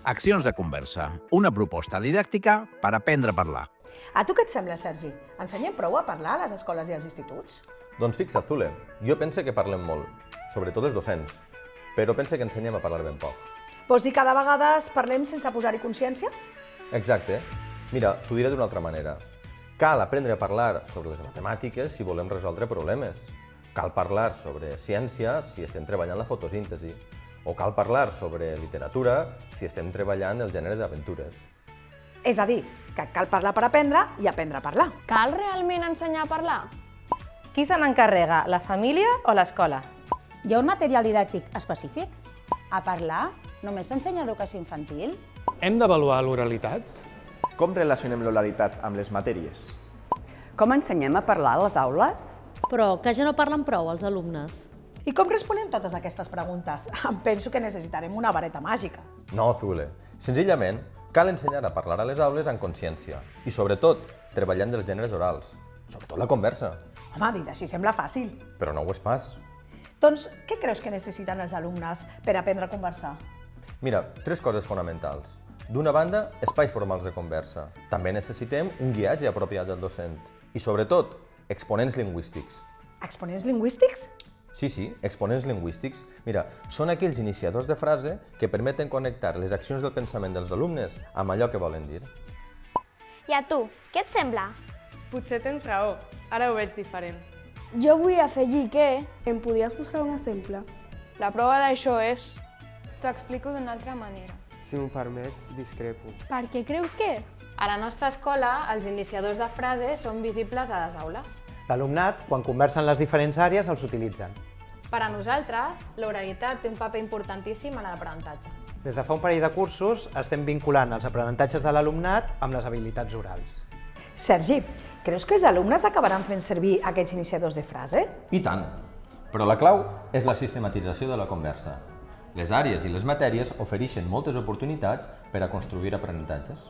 Accions de conversa, una proposta didàctica per aprendre a parlar. A tu què et sembla, Sergi? Ensenyem prou a parlar a les escoles i als instituts? Doncs fixa't, Zule, jo pense que parlem molt, sobretot els docents, però pense que ensenyem a parlar ben poc. Vols dir que de vegades parlem sense posar-hi consciència? Exacte. Mira, t'ho diré d'una altra manera. Cal aprendre a parlar sobre les matemàtiques si volem resoldre problemes. Cal parlar sobre ciència si estem treballant la fotosíntesi. O cal parlar sobre literatura si estem treballant el gènere d'aventures. És a dir, que cal parlar per aprendre i aprendre a parlar. Cal realment ensenyar a parlar? Qui se n'encarrega, la família o l'escola? Hi ha un material didàctic específic? A parlar? Només s'ensenya educació infantil? Hem d'avaluar l'oralitat? Com relacionem l'oralitat amb les matèries? Com ensenyem a parlar a les aules? Però que ja no parlen prou els alumnes. I com responem totes aquestes preguntes? Em penso que necessitarem una vareta màgica. No, Zule. Senzillament, cal ensenyar a parlar a les aules amb consciència i, sobretot, treballant dels gèneres orals. Sobretot la conversa. Home, dit així sembla fàcil. Però no ho és pas. Doncs, què creus que necessiten els alumnes per aprendre a conversar? Mira, 3 coses fonamentals. D'una banda, espais formals de conversa. També necessitem un guiatge apropiat del docent. I, sobretot, exponents lingüístics. Exponents lingüístics? Sí, exponents lingüístics. Mira, són aquells iniciadors de frase que permeten connectar les accions del pensament dels alumnes amb allò que volen dir. I a tu, què et sembla? Potser tens raó, ara ho veig diferent. Jo vull afegir que em podries posar un exemple. La prova d'això és... T'ho explico d'una altra manera. Si m'ho permets, discrepo. Per què creus que? A la nostra escola, els iniciadors de frase són visibles a les aules. L'alumnat, quan conversen les diferents àrees, els utilitzen. Per a nosaltres, l'oralitat té un paper importantíssim en l'aprenentatge. Des de fa un parell de cursos estem vinculant els aprenentatges de l'alumnat amb les habilitats orals. Sergi, creus que els alumnes acabaran fent servir aquests iniciadors de frase? I tant! Però la clau és la sistematització de la conversa. Les àrees i les matèries ofereixen moltes oportunitats per a construir aprenentatges.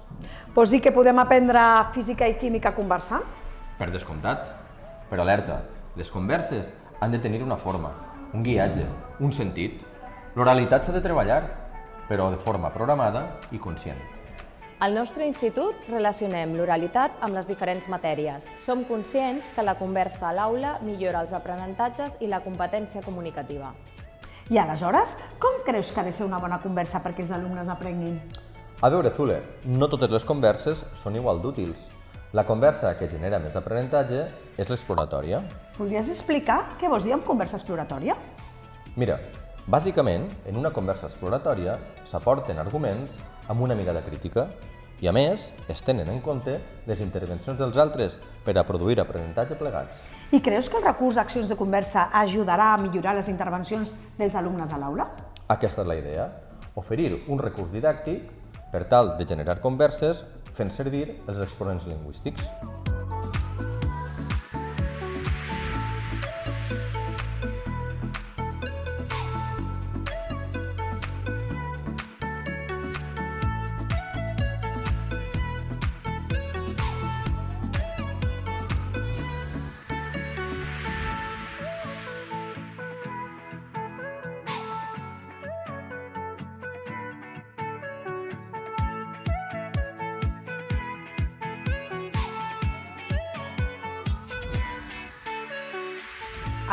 Vols dir que podem aprendre física i química conversant? Per descomptat. Però alerta, les converses han de tenir una forma, un guiatge, un sentit. L'oralitat s'ha de treballar, però de forma programada i conscient. Al nostre institut relacionem l'oralitat amb les diferents matèries. Som conscients que la conversa a l'aula millora els aprenentatges i la competència comunicativa. I aleshores, com creus que ha de ser una bona conversa perquè els alumnes aprenguin? A veure, Zule, no totes les converses són igual d'útils. La conversa que genera més aprenentatge és l'exploratòria. Podries explicar què vols dir amb conversa exploratòria? Mira, bàsicament, en una conversa exploratòria s'aporten arguments amb una mirada crítica i, a més, es tenen en compte les intervencions dels altres per a produir aprenentatge plegats. I creus que el recurs d'accions de conversa ajudarà a millorar les intervencions dels alumnes a l'aula? Aquesta és la idea, oferir un recurs didàctic per tal de generar converses fent servir els exponents lingüístics.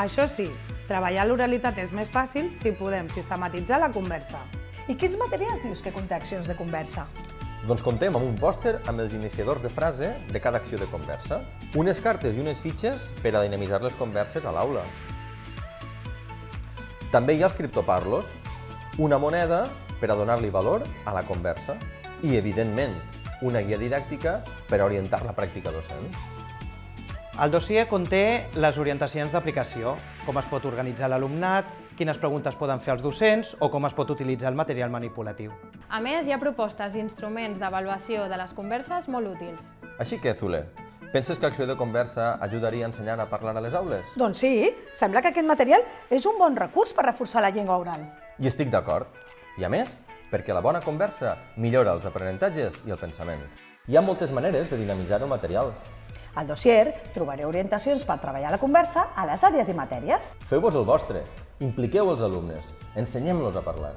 Això sí, treballar l'oralitat és més fàcil si podem sistematitzar la conversa. I quins materials dius que conté accions de conversa? Doncs comptem amb un pòster amb els iniciadors de frase de cada acció de conversa, unes cartes i unes fitxes per a dinamitzar les converses a l'aula. També hi ha els criptoparlos, una moneda per a donar-li valor a la conversa i, evidentment, una guia didàctica per a orientar la pràctica docent. El dossier conté les orientacions d'aplicació, com es pot organitzar l'alumnat, quines preguntes poden fer els docents o com es pot utilitzar el material manipulatiu. A més, hi ha propostes i instruments d'avaluació de les converses molt útils. Així que, Zule, penses que acció de conversa ajudaria a ensenyar a parlar a les aules? Doncs sí, sembla que aquest material és un bon recurs per reforçar la llengua oral. I estic d'acord. I a més, perquè la bona conversa millora els aprenentatges i el pensament. Hi ha moltes maneres de dinamitzar el material. Al dossier trobareu orientacions per treballar la conversa a les àrees i matèries. Feu-vos el vostre, impliqueu els alumnes, ensenyem-los a parlar.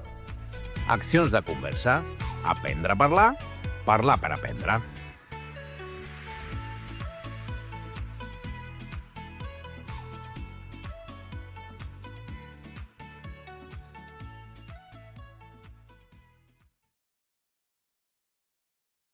Accions de conversa, Aprendre a parlar, parlar per aprendre.